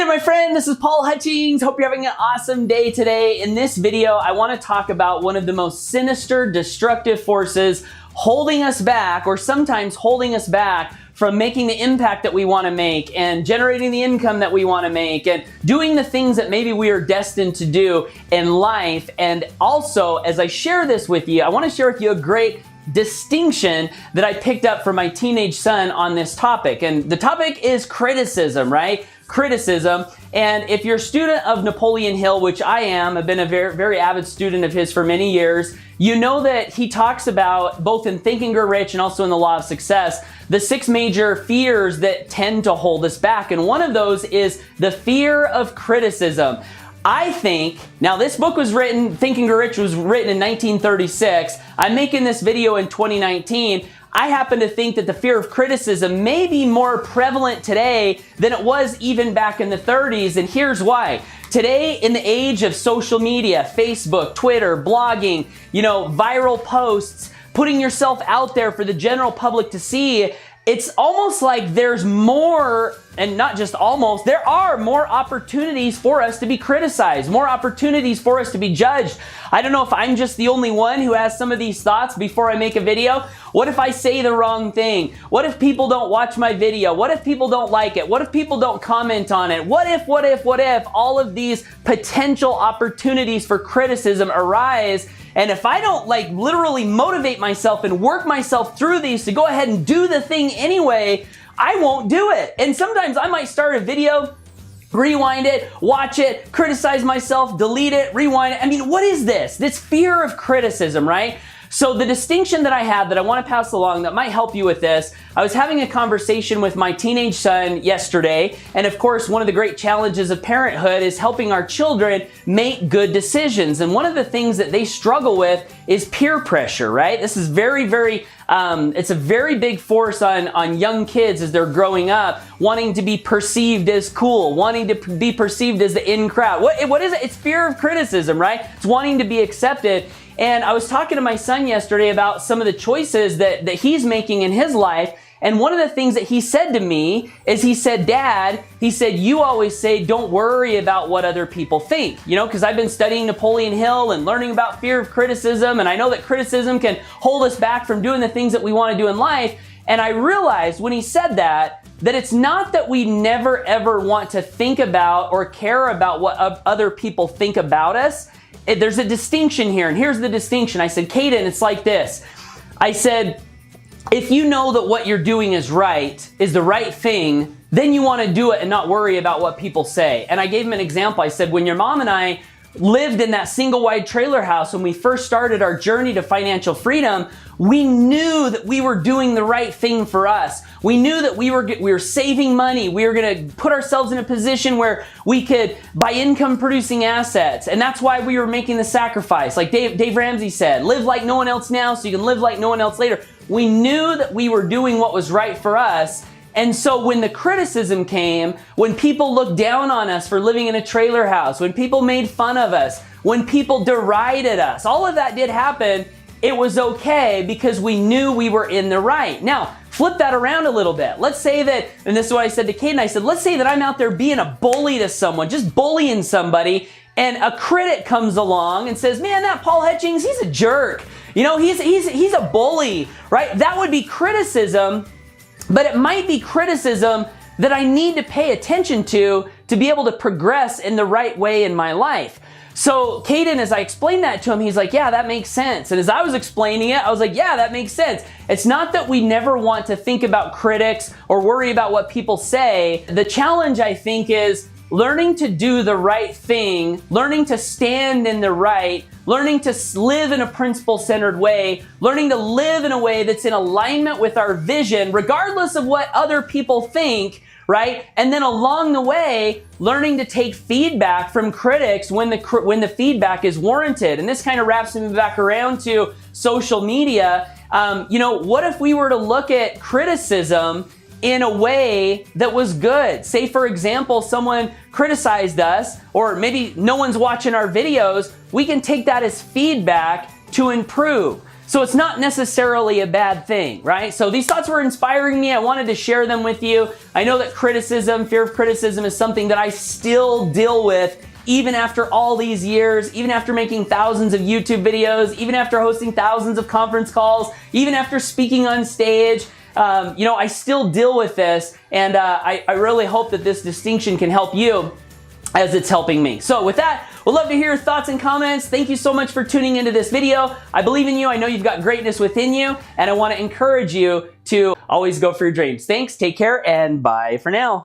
there, my friend. This is Paul Hutchings. Hope you're having an awesome day today. In this video, I want to talk about one of the most sinister, destructive forces holding us back, or sometimes holding us back from making the impact that we want to make and generating the income that we want to make and doing the things that maybe we are destined to do in life. And also, as I share this with you, I want to share with you a great distinction that I picked up from my teenage son on this topic. And the topic is criticism, right? Criticism. And if you're a student of Napoleon Hill, which I am, I've been a very, very avid student of his for many years, you know that he talks about, both in Think and Grow Rich and also in the Law of Success, the 6 major fears that tend to hold us back. And one of those is the fear of criticism. I think, now this book was written, Think and Grow Rich was written in 1936. I'm making this video in 2019. I happen to think that the fear of criticism may be more prevalent today than it was even back in the 30s, and here's why. Today, in the age of social media, Facebook, Twitter, blogging, viral posts, putting yourself out there for the general public to see, it's almost like there's more, and not just almost, there are more opportunities for us to be criticized, more opportunities for us to be judged. I don't know if I'm just the only one who has some of these thoughts before I make a video. What if I say the wrong thing? What if people don't watch my video? What if people don't like it? What if people don't comment on it? What if all of these potential opportunities for criticism arise? And if I don't literally motivate myself and work myself through these to go ahead and do the thing anyway, I won't do it. And sometimes I might start a video, rewind it, watch it, criticize myself, delete it, rewind it. I mean, what is this? This fear of criticism, right? So the distinction that I have that I want to pass along that might help you with this, I was having a conversation with my teenage son yesterday, and of course one of the great challenges of parenthood is helping our children make good decisions. And one of the things that they struggle with is peer pressure, right? This is it's a very big force on young kids as they're growing up, wanting to be perceived as cool, wanting to be perceived as the in crowd. What is it? It's fear of criticism, right? It's wanting to be accepted. And I was talking to my son yesterday about some of the choices that he's making in his life. And one of the things that he said to me is, he said, "Dad," he said, "you always say don't worry about what other people think." Because I've been studying Napoleon Hill and learning about fear of criticism. And I know that criticism can hold us back from doing the things that we want to do in life. And I realized when he said that it's not that we never ever want to think about or care about what other people think about us. There's a distinction here, and here's the distinction. I said, "Caden, it's like this." I said, if you know that what you're doing is the right thing, then you want to do it and not worry about what people say. And I gave him an example. I said, when your mom and I lived in that single wide trailer house when we first started our journey to financial freedom, we knew that we were doing the right thing for us. We knew that we were saving money. We were going to put ourselves in a position where we could buy income producing assets. And that's why we were making the sacrifice. Like Dave Ramsey said, live like no one else now so you can live like no one else later. We knew that we were doing what was right for us. And so when the criticism came, when people looked down on us for living in a trailer house, when people made fun of us, when people derided us, all of that did happen. It was okay because we knew we were in the right. Now, flip that around a little bit. Let's say that, and this is what I said to Caden, I said, let's say that I'm out there being a bully to someone, just bullying somebody, and a critic comes along and says, "Man, that Paul Hutchings, he's a jerk. He's a bully," right? That would be criticism. But it might be criticism that I need to pay attention to be able to progress in the right way in my life. So Caden, as I explained that to him, he's like, "Yeah, that makes sense." And as I was explaining it, I was like, "Yeah, that makes sense." It's not that we never want to think about critics or worry about what people say. The challenge, I think, is learning to do the right thing, learning to stand in the right, learning to live in a principle-centered way, learning to live in a way that's in alignment with our vision, regardless of what other people think, right? And then along the way, learning to take feedback from critics when the feedback is warranted. And this kind of wraps me back around to social media. What if we were to look at criticism in a way that was good? Say, for example, someone criticized us, or maybe no one's watching our videos. We can take that as feedback to improve. So it's not necessarily a bad thing, right? So these thoughts were inspiring me. I wanted to share them with you. I know that criticism, fear of criticism, is something that I still deal with even after all these years, even after making thousands of YouTube videos, even after hosting thousands of conference calls, even after speaking on stage. You know, I still deal with this, and I really hope that this distinction can help you as it's helping me. So with that, we'd love to hear your thoughts and comments. Thank you so much for tuning into this video. I believe in you. I know you've got greatness within you, and I want to encourage you to always go for your dreams. Thanks, take care, and bye for now.